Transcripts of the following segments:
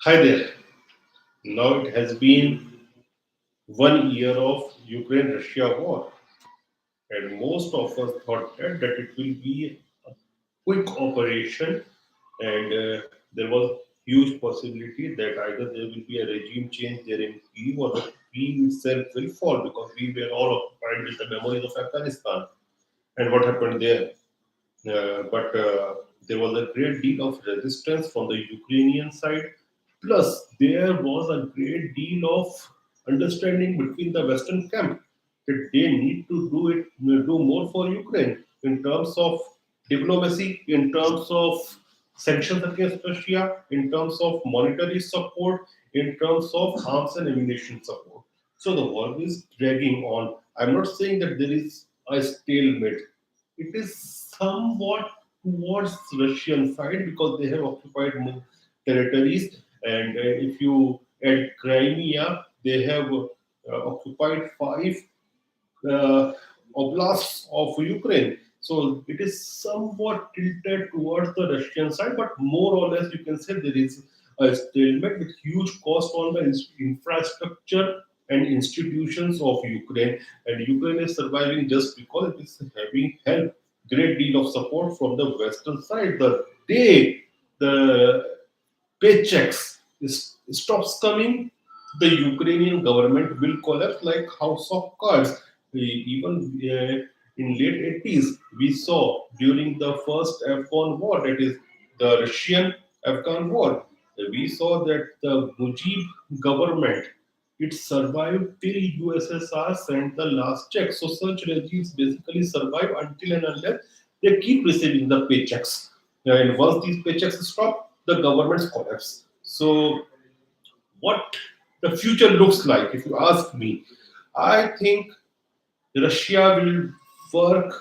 Hi there. Now it has been 1 year of Ukraine-Russia war, and most of us thought that it will be a quick operation, and there was huge possibility that either there will be a regime change there in Kyiv or the Kyiv itself will fall because we were all occupied with the memories of Afghanistan and what happened there. But there was a great deal of resistance from the Ukrainian side. Plus, there was a great deal of understanding between the Western camp that they need to do more for Ukraine in terms of diplomacy, in terms of sanctions against Russia, in terms of monetary support, in terms of arms and ammunition support. So the war is dragging on. I'm not saying that there is a stalemate. It is somewhat towards Russian side because they have occupied more territories. And if you add Crimea, they have occupied five uh, oblasts of Ukraine. So it is somewhat tilted towards the Russian side, but more or less you can say there is a stalemate with huge cost on the infrastructure and institutions of Ukraine. And Ukraine is surviving just because it is having help, great deal of support from the Western side. The day the paychecks stops coming, the Ukrainian government will collapse like house of cards. Even in late 80s, we saw during the first Afghan war, that is the Russian Afghan war, we saw that the Mujib government it survived till USSR sent the last check. So such regimes basically survive until and unless they keep receiving the paychecks. And once these paychecks stop, the governments collapse. So, what the future looks like, if you ask me, I think Russia will work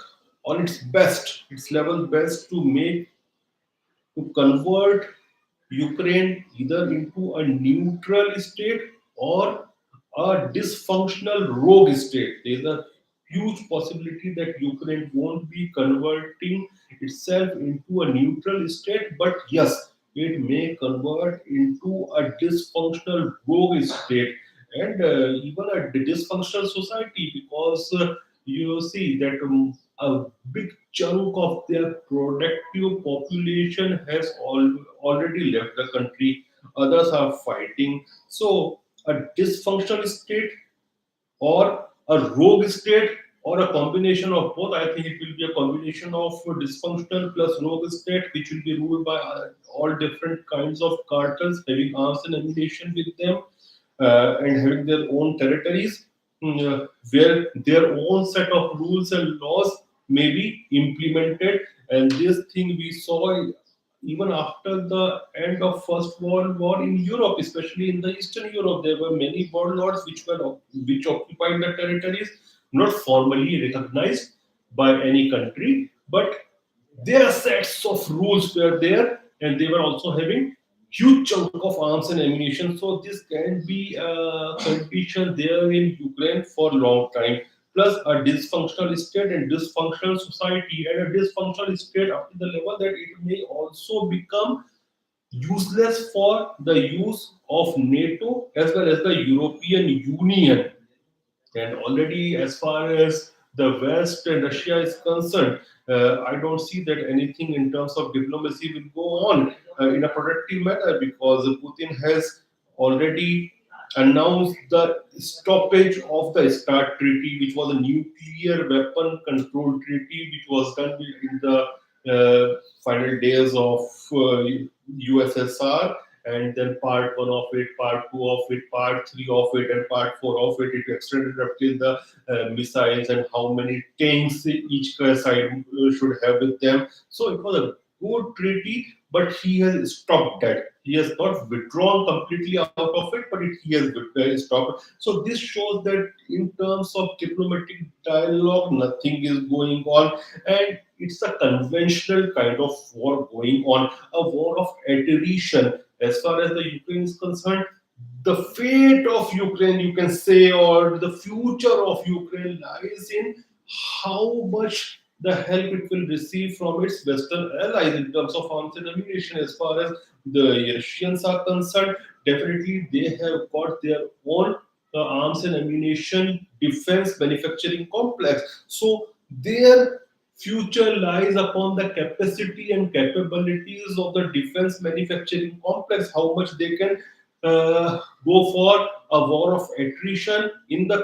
on its best, its level best to convert Ukraine either into a neutral state or a dysfunctional rogue state. There's a huge possibility that Ukraine won't be converting itself into a neutral state, but yes, it may convert into a dysfunctional rogue state and even a dysfunctional society because you see that a big chunk of their productive population has already left the country. Others are fighting. So, a dysfunctional state or a rogue state or a combination of both. I think it will be a combination of dysfunctional plus rogue state, which will be ruled by all different kinds of cartels having arms and ammunition with them and having their own territories where their own set of rules and laws may be implemented. And this thing we saw even after the end of First World War in Europe, especially in the Eastern Europe, there were many warlords which occupied the territories, not formally recognized by any country, but their sets of rules were there, and they were also having huge chunk of arms and ammunition. So this can be a condition there in Ukraine for a long time. Plus a dysfunctional state and dysfunctional society, and a dysfunctional state up to the level that it may also become useless for the use of NATO as well as the European Union. And already, as far as the West and Russia is concerned, I don't see that anything in terms of diplomacy will go on in a productive manner because Putin has already announced the stoppage of the START treaty, which was a nuclear weapon control treaty, which was done in the final days of USSR, and then part one of it, part two of it, part three of it, and part four of it. It extended up till the missiles and how many tanks each side should have with them. So it was a good treaty, but he has stopped that. He has not withdrawn completely out of it, but he has stopped. So this shows that in terms of diplomatic dialogue, nothing is going on, and it's a conventional kind of war going on, a war of attrition. As far as the Ukraine is concerned, the fate of Ukraine, you can say, or the future of Ukraine lies in how much the help it will receive from its Western allies in terms of arms and ammunition. As far as the Russians are concerned, definitely they have got their own arms and ammunition defense manufacturing complex. So their future lies upon the capacity and capabilities of the defense manufacturing complex, how much they can go for a war of attrition in the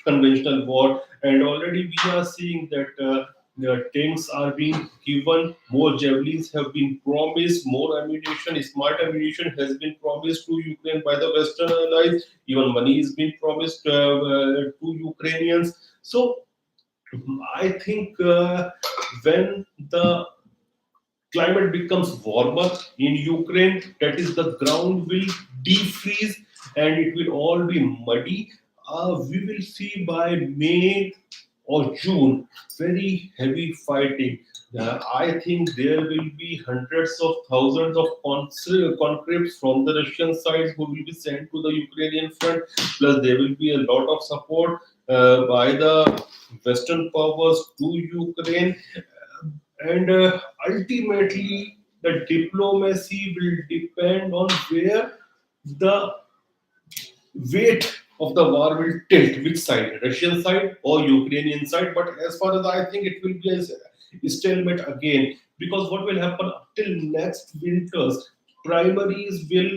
conventional war. And already we are seeing that the tanks are being given, more javelins have been promised, more ammunition, smart ammunition has been promised to Ukraine by the Western allies, even money is being promised to Ukrainians. So I think when the climate becomes warmer in Ukraine, that is, the ground will defreeze and it will all be muddy. We will see by May or June very heavy fighting. I think there will be hundreds of thousands of conscripts from the Russian side who will be sent to the Ukrainian front. Plus, there will be a lot of support by the Western powers to Ukraine, and ultimately the diplomacy will depend on where the weight of the war will tilt, which side, Russian side or Ukrainian side. But as far as I think, it will be a stalemate again, because what will happen till next winters, primaries will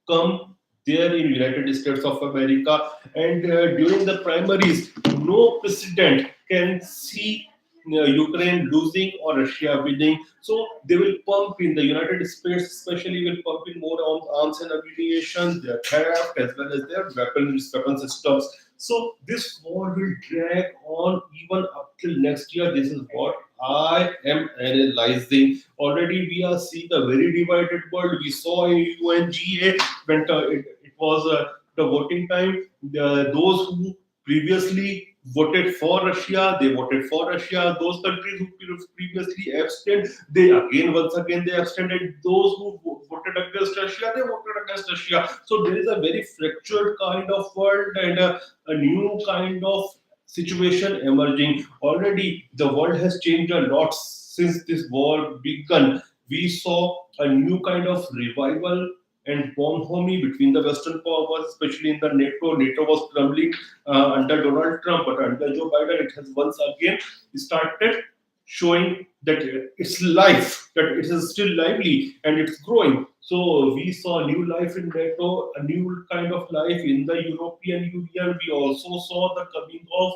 come there in United States of America, and during the primaries, no president can see Ukraine losing or Russia winning. So they will pump in, the United States, especially, will pump in more on arms and ammunition, their theft as well as their weapon systems. So this war will drag on even up till next year. This is what I am analyzing. Already we are seeing a very divided world. We saw in UNGA when it was the voting time. Those who previously voted for Russia, they voted for Russia. Those countries who previously abstained, they again once again they abstained. And those who voted against Russia, they voted against Russia. So there is a very fractured kind of world and a new kind of situation emerging. Already the world has changed a lot since this war began. We saw a new kind of revival and bonhomie between the Western powers, especially in the NATO. NATO was crumbling under Donald Trump, but under Joe Biden, it has once again started showing that it's life, that it is still lively and it's growing. So we saw new life in NATO, a new kind of life in the European Union. We also saw the coming of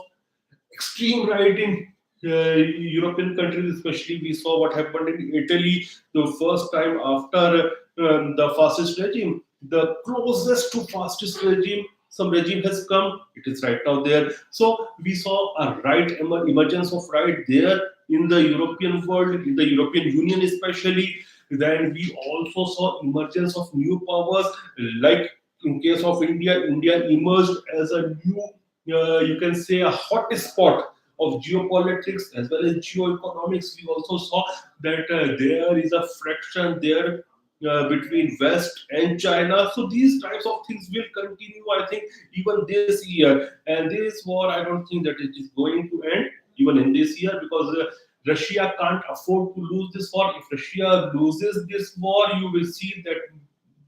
extreme right in European countries, especially we saw what happened in Italy the first time after the fascist regime. The closest to fascist regime some regime has come, it is right now there. So we saw a emergence of right there in the European world, in the European Union especially. Then we also saw emergence of new powers, like in case of India, India emerged as a new, you can say, a hot spot of geopolitics as well as geoeconomics. We also saw that there is a fraction there between West and China. So these types of things will continue, I think, even this year. And this war, I don't think that it is going to end even in this year, because Russia can't afford to lose this war. If Russia loses this war, you will see that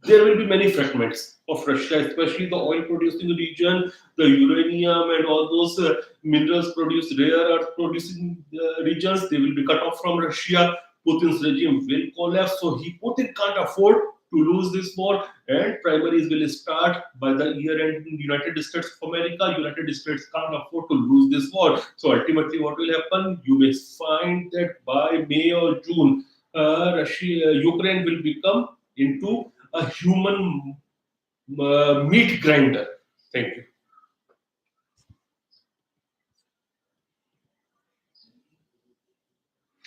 there will be many fragments of Russia, especially the oil producing region, the uranium and all those minerals produced, rare earth producing regions, they will be cut off from Russia. Putin's regime will collapse. So Putin can't afford to lose this war, and primaries will start by the year end in United States of America. United States can't afford to lose this war. So ultimately, what will happen? You will find that by May or June, Ukraine will become into a human meat grinder. Thank you.